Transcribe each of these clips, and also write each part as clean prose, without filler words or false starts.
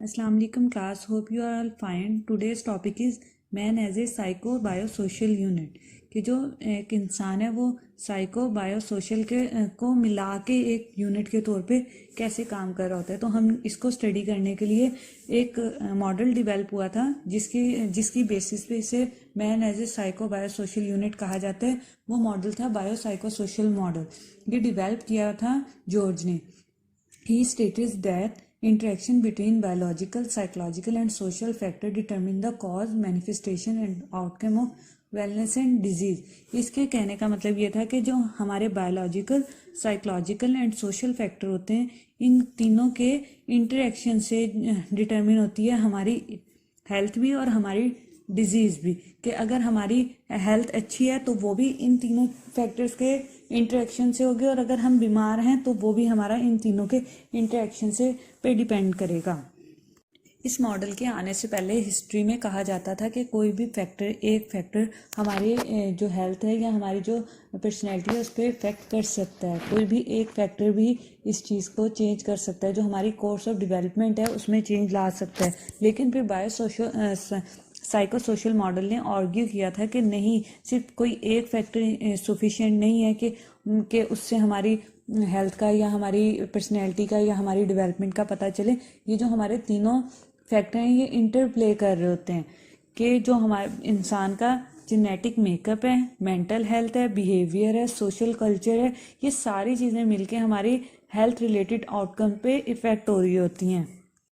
Assalamu alaikum class, hope you are all fine. Today's topic is man as a psycho biosocial unit. कि जो एक इंसान है वो साइको बायोसोशल के को मिला के एक यूनिट के तौर पे कैसे काम कर रहा होता है। तो हम इसको स्टडी करने के लिए एक मॉडल डिवेल्प हुआ था जिसकी बेसिस पे इसे man as a psycho biosocial unit कहा जाता है। वो मॉडल था बायो साइको सोशल मॉडल। ये डिवेल्प किया था जॉर्ज ने। He states that interaction between biological, psychological and social factor determine the cause, manifestation and outcome of wellness and disease. इसके कहने का मतलब ये था कि जो हमारे biological, psychological and social factor होते हैं, इन तीनों के इंटरेक्शन से डिटरमिन होती है हमारी हेल्थ भी और हमारी डिजीज़ भी। कि अगर हमारी हेल्थ अच्छी है तो वो भी इन तीनों फैक्टर्स के इंटरेक्शन से होगी, और अगर हम बीमार हैं तो वो भी हमारा इन तीनों के इंटरेक्शन से पे डिपेंड करेगा। इस मॉडल के आने से पहले हिस्ट्री में कहा जाता था कि कोई भी एक फैक्टर हमारी जो हेल्थ है या हमारी जो पर्सनैलिटी है उस पर इफेक्ट कर सकता है। कोई भी एक फैक्टर भी इस चीज़ को चेंज कर सकता है, जो हमारी कोर्स ऑफ डेवलपमेंट है उसमें चेंज ला सकता है। लेकिन फिर साइको सोशल मॉडल ने आर्ग्यू किया था कि नहीं, सिर्फ कोई एक फैक्टर सफिशिएंट नहीं है कि उससे हमारी हेल्थ का या हमारी पर्सनैलिटी का या हमारी डेवलपमेंट का पता चले। ये जो हमारे तीनों फैक्टर हैं ये इंटरप्ले कर रहे होते हैं कि जो हमारे इंसान का जेनेटिक मेकअप है, मेंटल हेल्थ है, बिहेवियर है, सोशल कल्चर है, ये सारी चीज़ें मिलके हमारी हेल्थ रिलेटेड आउटकम पे इफ़ेक्ट हो रही होती हैं।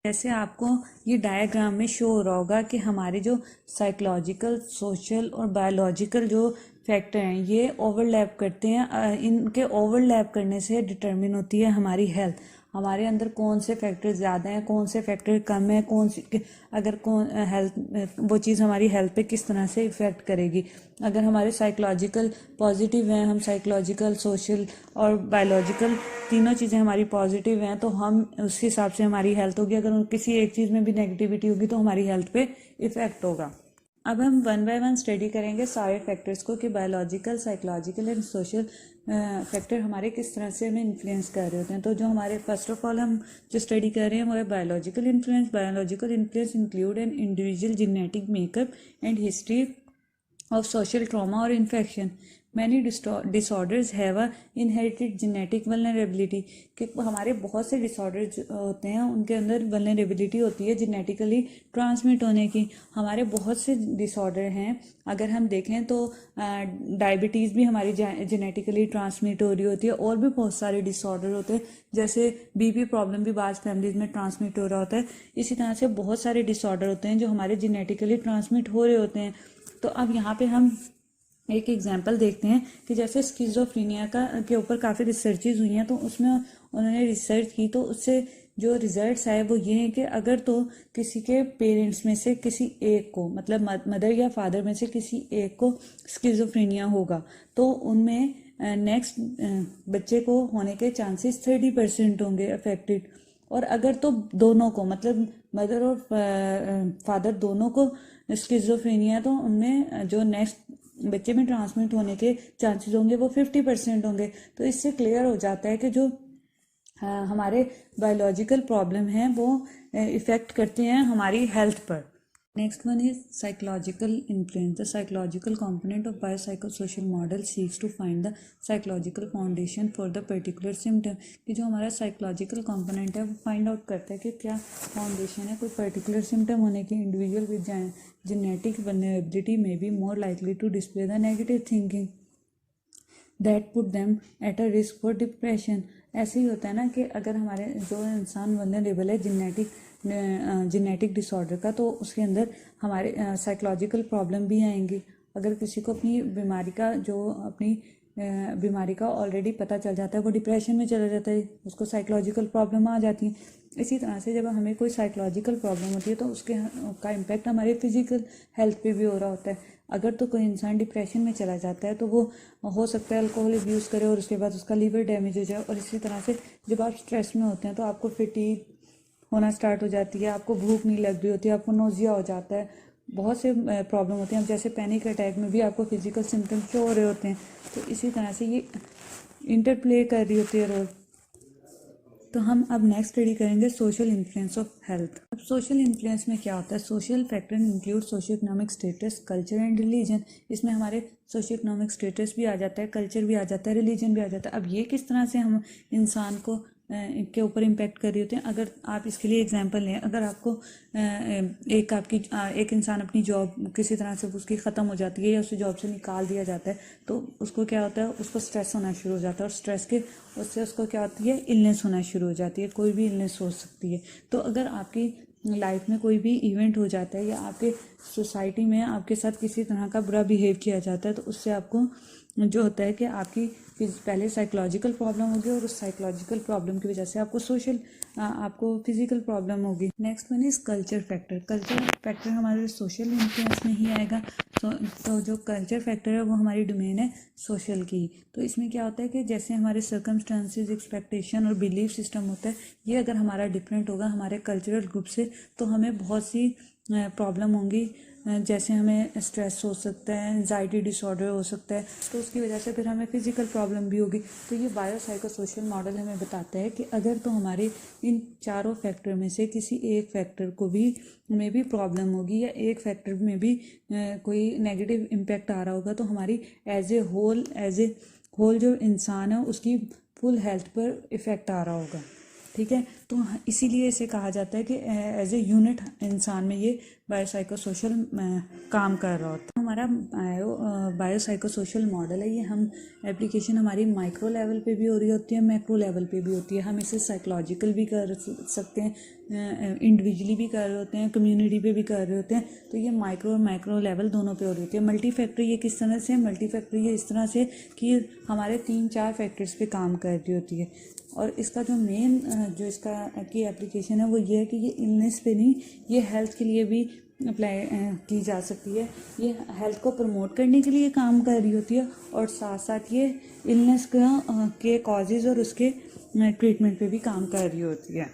जैसे आपको ये डायग्राम में शो हो रहा होगा कि हमारे जो साइकोलॉजिकल, सोशल और बायोलॉजिकल जो फैक्टर हैं ये ओवरलैप करते हैं। इनके ओवरलैप करने से डिटरमिन होती है हमारी हेल्थ। हमारे अंदर कौन से फैक्टर ज़्यादा हैं, कौन से फैक्टर कम है, वो चीज़ हमारी हेल्थ पे किस तरह से इफ़ेक्ट करेगी। अगर हमारे साइकोलॉजिकल पॉजिटिव हैं, हम साइकोलॉजिकल, सोशल और बायोलॉजिकल तीनों चीज़ें हमारी पॉजिटिव हैं तो हम उस हिसाब से हमारी हेल्थ होगी। अगर किसी एक चीज़ में भी नेगेटिविटी होगी तो हमारी हेल्थ पे इफ़ेक्ट होगा। अब हम वन बाय वन स्टडी करेंगे सारे फैक्टर्स को कि biological, psychological and social factor हमारे किस तरह से हमें इन्फ्लुएंस कर रहे होते हैं। तो जो हमारे फर्स्ट ऑफ ऑल हम जो स्टडी कर रहे हैं वो है biological influence. Biological influence include an individual genetic makeup and history of social trauma or infection. Many disorders have a inherited genetic vulnerability. कि हमारे बहुत से डिसऑर्डर होते हैं उनके अंदर वल्नरेबिलिटी होती है जेनेटिकली ट्रांसमिट होने की। हमारे बहुत से डिसऑर्डर हैं, अगर हम देखें तो डायबिटीज़ भी हमारी जेनेटिकली ट्रांसमिट हो रही होती है, और भी बहुत सारे डिसऑर्डर होते हैं जैसे बीपी प्रॉब्लम भी बाज़ फैमिलीज में ट्रांसमिट हो रहा होता है। इसी तरह से बहुत सारे डिसऑर्डर होते हैं जो हमारे जेनेटिकली ट्रांसमिट हो रहे होते हैं। तो अब यहाँ पे हम एक एग्जांपल देखते हैं कि जैसे स्किज़ोफ्रेनिया के ऊपर काफ़ी रिसर्चेज हुई हैं, तो उसमें उन्होंने रिसर्च की तो उससे जो रिजल्ट्स आए वो ये हैं कि अगर तो किसी के पेरेंट्स में से किसी एक को, मतलब मदर या फादर में से किसी एक को स्किज़ोफ्रेनिया होगा तो उनमें नेक्स्ट बच्चे को होने के चांसेस 30% होंगे अफेक्टेड। और अगर तो दोनों को, मतलब मदर और फादर दोनों को स्किज़ोफ्रेनिया तो उनमें जो नेक्स्ट बच्चे में ट्रांसमिट होने के चांसेस होंगे वो 50% होंगे। तो इससे क्लियर हो जाता है कि जो हमारे बायोलॉजिकल प्रॉब्लम हैं वो इफ़ेक्ट करते हैं हमारी हेल्थ पर। Next one is psychological influence. The psychological component of biopsychosocial model seeks to find the psychological foundation for the particular symptom. कि जो हमारा psychological component है वो find out करता है कि क्या foundation है कोई particular symptom होने की। Individual with genetic vulnerability may be more likely to display the negative thinking that put them at a risk for depression. ऐसे ही होता है ना कि अगर हमारे जो इंसान वल्नरेबल है जेनेटिक डिसऑर्डर का, तो उसके अंदर हमारे साइकोलॉजिकल प्रॉब्लम भी आएंगी। अगर किसी को अपनी बीमारी का ऑलरेडी पता चल जाता है वो डिप्रेशन में चला जाता है, उसको साइकोलॉजिकल प्रॉब्लम आ जाती है। इसी तरह से जब हमें कोई साइकोलॉजिकल प्रॉब्लम होती है तो उसका इम्पैक्ट हमारे फिजिकल हेल्थ पे भी हो रहा होता है। अगर तो कोई इंसान डिप्रेशन में चला जाता है तो वो हो सकता है अल्कोहल अब्यूज़ करे और उसके बाद उसका लीवर डैमेज हो जाए। और इसी तरह से जब आप स्ट्रेस में होते हैं तो आपको फटीग होना स्टार्ट हो जाती है, आपको भूख नहीं लग रही होती है, आपको नोजिया हो जाता है, बहुत से प्रॉब्लम होते हैं। जैसे पैनिक अटैक में भी आपको फिजिकल सिम्टम्स शो हो रहे होते हैं। तो इसी तरह से ये इंटरप्ले कर रही होती है रोल। तो हम अब नेक्स्ट स्टडी करेंगे सोशल इन्फ्लुएंस ऑफ हेल्थ। अब सोशल इन्फ्लुएंस में क्या होता है? Social factor include socio economic status, culture and religion. इसमें हमारे सोशियो इकोनॉमिक स्टेटस भी आ जाता है, कल्चर भी आ जाता है, रिलीजन भी आ जाता है। अब ये किस तरह से हम इंसान को के ऊपर इम्पेक्ट कर रही होते हैं? अगर आप इसके लिए एग्जांपल लें, अगर आपको एक इंसान अपनी जॉब किसी तरह से उसकी ख़त्म हो जाती है या उसे जॉब से निकाल दिया जाता है, तो उसको क्या होता है? उसको स्ट्रेस होना शुरू हो जाता है, और स्ट्रेस के उससे उसको क्या होती है? इलनेस होना शुरू हो जाती है। कोई भी इलनेस हो सकती है। तो अगर आपकी लाइफ में कोई भी इवेंट हो जाता है या आपके सोसाइटी में आपके साथ किसी तरह का बुरा बिहेव किया जाता है, तो उससे आपको जो होता है कि आपकी पहले साइकोलॉजिकल प्रॉब्लम होगी, और उस साइकोलॉजिकल प्रॉब्लम की वजह से आपको फिजिकल प्रॉब्लम होगी। Next one is culture factor. Culture factor हमारे सोशल इन्फ्लुएंस में ही आएगा। तो जो कल्चर फैक्टर है वो हमारी डोमेन है सोशल की। तो इसमें क्या होता है कि जैसे हमारे सर्कमस्टांसेस, एक्सपेक्टेशन और बिलीफ सिस्टम होता है, ये अगर हमारा डिफरेंट होगा हमारे कल्चरल ग्रुप से, तो हमें बहुत सी प्रॉब्लम होंगी। जैसे हमें स्ट्रेस हो सकता है, एंजाइटी डिसऑर्डर हो सकता है, तो उसकी वजह से फिर हमें फिजिकल प्रॉब्लम भी होगी। तो ये बायोसाइकोसोशल मॉडल हमें बताता है कि अगर तो हमारे इन चारों फैक्टर में से किसी एक फैक्टर को भी में भी प्रॉब्लम होगी या एक फैक्टर में भी कोई नेगेटिव इम्पैक्ट आ रहा होगा, तो हमारी एज ए होल जो इंसान है उसकी फुल हेल्थ पर इफ़ेक्ट आ रहा होगा। ठीक है, तो इसीलिए इसे कहा जाता है कि एज ए यूनिट इंसान में ये बायोसाइकोसोशल काम कर रहा होता है। हमारा बायोसाइकोसोशल मॉडल है, ये हम एप्लीकेशन हमारी माइक्रो लेवल पे भी हो रही होती है, मैक्रो लेवल पे भी होती है। हम इसे साइकोलॉजिकल भी कर सकते हैं, इंडिविजुअली भी कर रहे होते हैं, कम्युनिटी पे भी कर रहे होते हैं। तो ये माइक्रो और मैक्रो लेवल दोनों पे हो रही होती है। मल्टी फैक्टर ये किस तरह से? मल्टी फैक्टर ये इस तरह से कि हमारे 3-4 फैक्टर्स पे काम कर रही होती है। और इसका जो मेन जो इसका की एप्लीकेशन है वो ये है कि ये इलनेस पे नहीं, ये हेल्थ के लिए भी अप्लाई की जा सकती है। ये हेल्थ को प्रमोट करने के लिए काम कर रही होती है, और साथ साथ ये इलनेस के कॉजेज़ और उसके ट्रीटमेंट पे भी काम कर रही होती है।